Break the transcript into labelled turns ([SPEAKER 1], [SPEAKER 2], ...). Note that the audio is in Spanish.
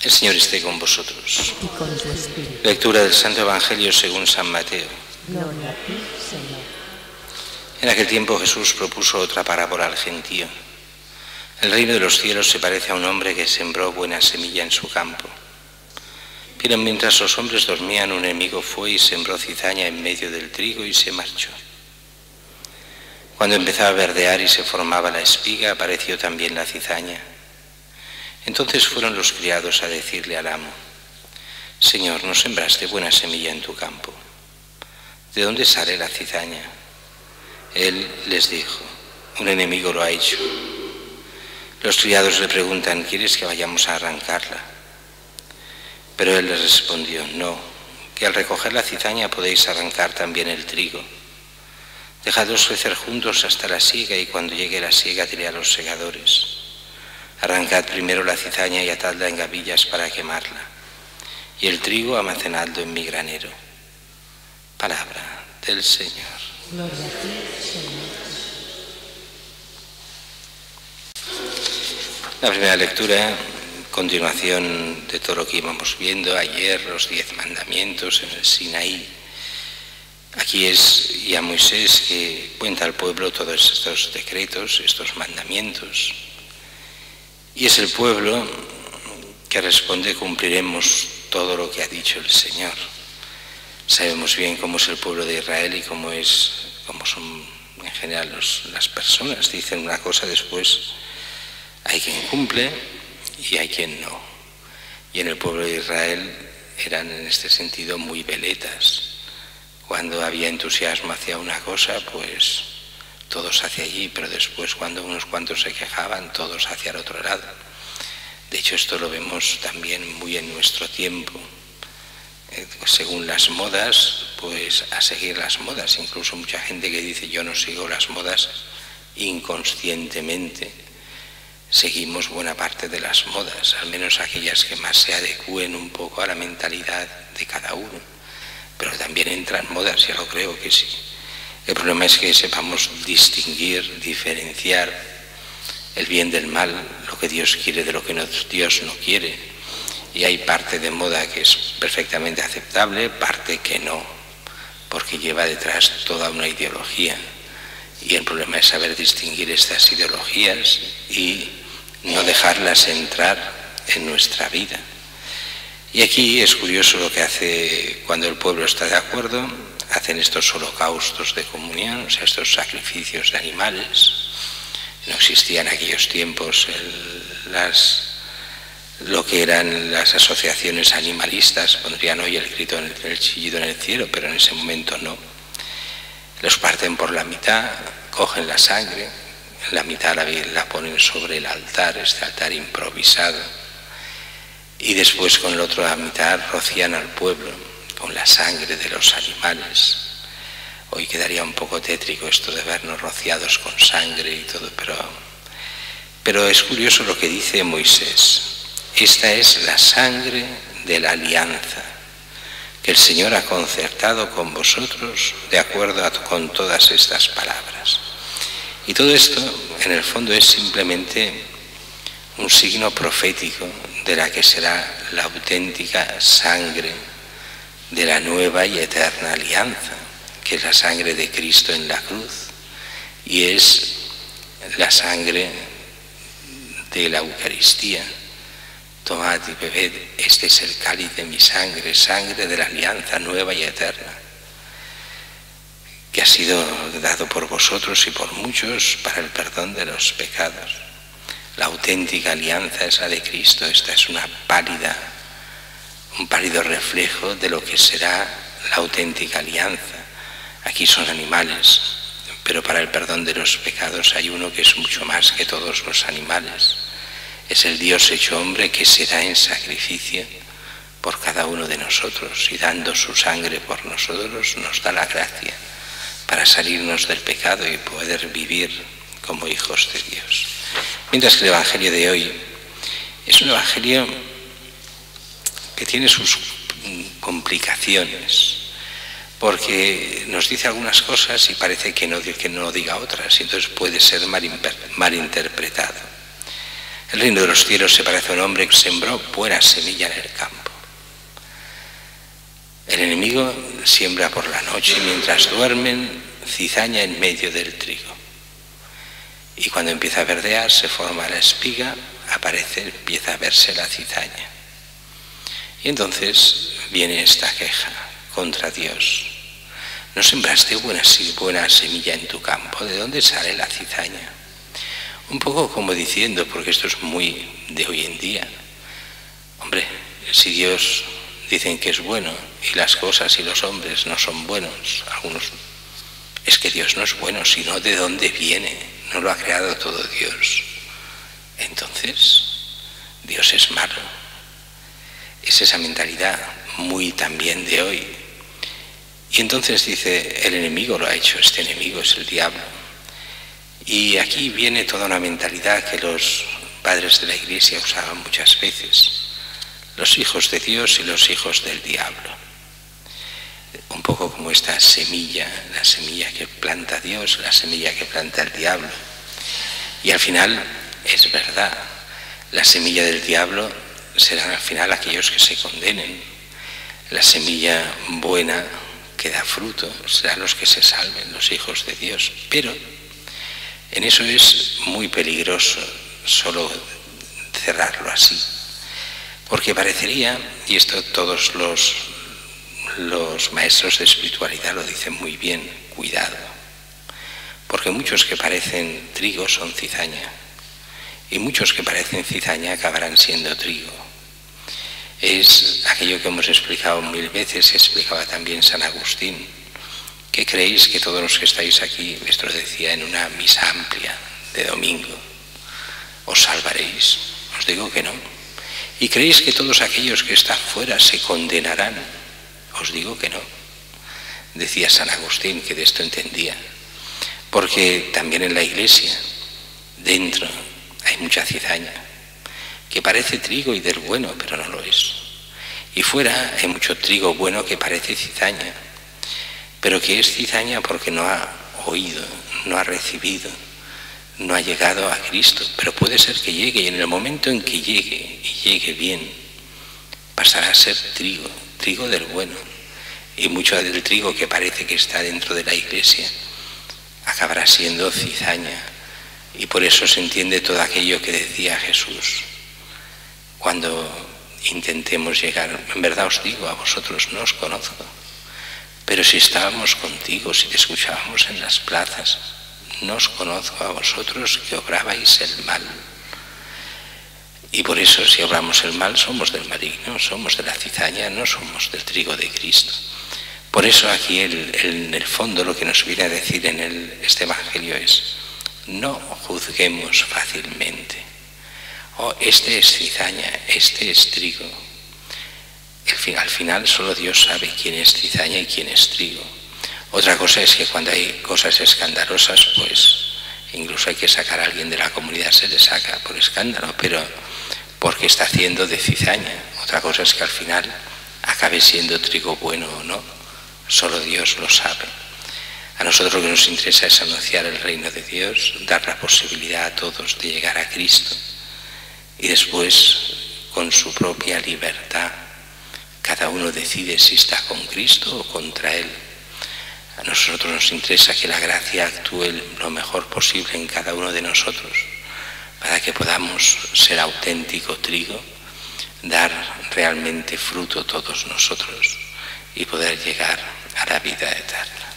[SPEAKER 1] El Señor esté con vosotros.
[SPEAKER 2] Y con tu espíritu.
[SPEAKER 1] Lectura del Santo Evangelio según San Mateo.
[SPEAKER 2] Gloria a ti, Señor.
[SPEAKER 1] En aquel tiempo Jesús propuso otra parábola al gentío. El reino de los cielos se parece a un hombre que sembró buena semilla en su campo. Pero mientras los hombres dormían, un enemigo fue y sembró cizaña en medio del trigo y se marchó. Cuando empezaba a verdear y se formaba la espiga, apareció también la cizaña. Entonces fueron los criados a decirle al amo: Señor, ¿no sembraste buena semilla en tu campo? ¿De dónde sale la cizaña? Él les dijo: un enemigo lo ha hecho. Los criados le preguntan: ¿quieres que vayamos a arrancarla? Pero él les respondió: no, que al recoger la cizaña podéis arrancar también el trigo. Dejadlos crecer juntos hasta la siega, y cuando llegue la siega diré a los segadores: arrancad primero la cizaña y atadla en gavillas para quemarla, y el trigo almacenadlo en mi granero. Palabra del Señor.
[SPEAKER 2] Gloria a ti, Señor.
[SPEAKER 1] La primera lectura, continuación de todo lo que íbamos viendo ayer, los 10 mandamientos en el Sinaí. Aquí es ya Moisés que cuenta al pueblo todos estos decretos, estos mandamientos. Y es el pueblo que responde: cumpliremos todo lo que ha dicho el Señor. Sabemos bien cómo es el pueblo de Israel y cómo son en general las personas. Dicen una cosa, después hay quien cumple y hay quien no. Y en el pueblo de Israel eran en este sentido muy veletas. Cuando había entusiasmo hacia una cosa, pues todos hacia allí, pero después cuando unos cuantos se quejaban, todos hacia el otro lado. De hecho, esto lo vemos también muy en nuestro tiempo. Según las modas, pues a seguir las modas. Incluso mucha gente que dice: yo no sigo las modas, inconscientemente seguimos buena parte de las modas, al menos aquellas que más se adecúen un poco a la mentalidad de cada uno. Pero también entran modas, ya lo creo que sí. El problema es que sepamos distinguir, diferenciar el bien del mal, lo que Dios quiere de lo que Dios no quiere. Y hay parte de moda que es perfectamente aceptable, parte que no, porque lleva detrás toda una ideología. Y el problema es saber distinguir estas ideologías y no dejarlas entrar en nuestra vida. Y aquí es curioso lo que hace cuando el pueblo está de acuerdo. Hacen estos holocaustos de comunión, o sea, estos sacrificios de animales. No existían en aquellos tiempos lo que eran las asociaciones animalistas. Pondrían hoy el grito, el chillido en el cielo, pero en ese momento no. Los parten por la mitad, cogen la sangre, la mitad la ponen sobre el altar, este altar improvisado, y después con la otra mitad rocían al pueblo con la sangre de los animales. Hoy quedaría un poco tétrico esto de vernos rociados con sangre y todo, pero es curioso lo que dice Moisés. Esta es la sangre de la alianza que el Señor ha concertado con vosotros de acuerdo con todas estas palabras. Y todo esto, en el fondo, es simplemente un signo profético de la que será la auténtica sangre de la nueva y eterna alianza, que es la sangre de Cristo en la cruz, y es la sangre de la Eucaristía. Tomad y bebed, este es el cáliz de mi sangre, sangre de la alianza nueva y eterna, que ha sido dado por vosotros y por muchos para el perdón de los pecados. La auténtica alianza es la de Cristo. Esta es un pálido reflejo de lo que será la auténtica alianza. Aquí son animales, pero para el perdón de los pecados hay uno que es mucho más que todos los animales. Es el Dios hecho hombre que será en sacrificio por cada uno de nosotros, y dando su sangre por nosotros nos da la gracia para salirnos del pecado y poder vivir como hijos de Dios. Mientras que el Evangelio de hoy es un Evangelio que tiene sus complicaciones, porque nos dice algunas cosas y parece que no diga otras, y entonces puede ser malinterpretado. El reino de los cielos se parece a un hombre que sembró buena semilla en el campo. El enemigo siembra por la noche y mientras duermen cizaña en medio del trigo. Y cuando empieza a verdear, se forma la espiga, empieza a verse la cizaña. Y entonces viene esta queja contra Dios. ¿No sembraste buena semilla en tu campo? ¿De dónde sale la cizaña? Un poco como diciendo, porque esto es muy de hoy en día, hombre, si Dios dicen que es bueno y las cosas y los hombres no son buenos, algunos, es que Dios no es bueno, sino de dónde viene, no lo ha creado todo Dios. Entonces, Dios es malo. Es esa mentalidad muy también de hoy. Y entonces dice, el enemigo lo ha hecho, este enemigo es el diablo. Y aquí viene toda una mentalidad que los padres de la Iglesia usaban muchas veces. Los hijos de Dios y los hijos del diablo. Un poco como esta semilla, la semilla que planta Dios, la semilla que planta el diablo. Y al final, es verdad, la semilla del diablo serán al final aquellos que se condenen. La semilla buena que da fruto serán los que se salven, los hijos de Dios. Pero en eso es muy peligroso solo cerrarlo así. Porque parecería, y esto todos los maestros de espiritualidad lo dicen muy bien, cuidado. Porque muchos que parecen trigo son cizaña. Y muchos que parecen cizaña acabarán siendo trigo. Es aquello que hemos explicado 1000 veces, y explicaba también San Agustín. ¿Qué creéis que todos los que estáis aquí, esto lo decía en una misa amplia de domingo, os salvaréis? Os digo que no. ¿Y creéis que todos aquellos que están fuera se condenarán? Os digo que no. Decía San Agustín que de esto entendía. Porque también en la Iglesia, dentro, hay mucha cizaña, que parece trigo y del bueno, pero no lo es. Y fuera hay mucho trigo bueno que parece cizaña, pero que es cizaña porque no ha oído, no ha recibido, no ha llegado a Cristo. Pero puede ser que llegue, y en el momento en que llegue, y llegue bien, pasará a ser trigo, trigo del bueno. Y mucho del trigo que parece que está dentro de la Iglesia acabará siendo cizaña. Y por eso se entiende todo aquello que decía Jesús. Cuando intentemos llegar, en verdad os digo, a vosotros no os conozco, pero si estábamos contigo, si te escuchábamos en las plazas, no os conozco a vosotros que obrabais el mal. Y por eso si obramos el mal somos del maligno, somos de la cizaña, no somos del trigo de Cristo. Por eso aquí en el fondo lo que nos viene a decir en este Evangelio es: no juzguemos fácilmente. Oh, este es cizaña, este es trigo. Al final solo Dios sabe quién es cizaña y quién es trigo. Otra cosa es que cuando hay cosas escandalosas, pues incluso hay que sacar a alguien de la comunidad, se le saca por escándalo, pero porque está haciendo de cizaña. Otra cosa es que al final acabe siendo trigo bueno o no. Solo Dios lo sabe. A nosotros lo que nos interesa es anunciar el reino de Dios, dar la posibilidad a todos de llegar a Cristo. Y después, con su propia libertad, cada uno decide si está con Cristo o contra Él. A nosotros nos interesa que la gracia actúe lo mejor posible en cada uno de nosotros, para que podamos ser auténtico trigo, dar realmente fruto todos nosotros y poder llegar a la vida eterna.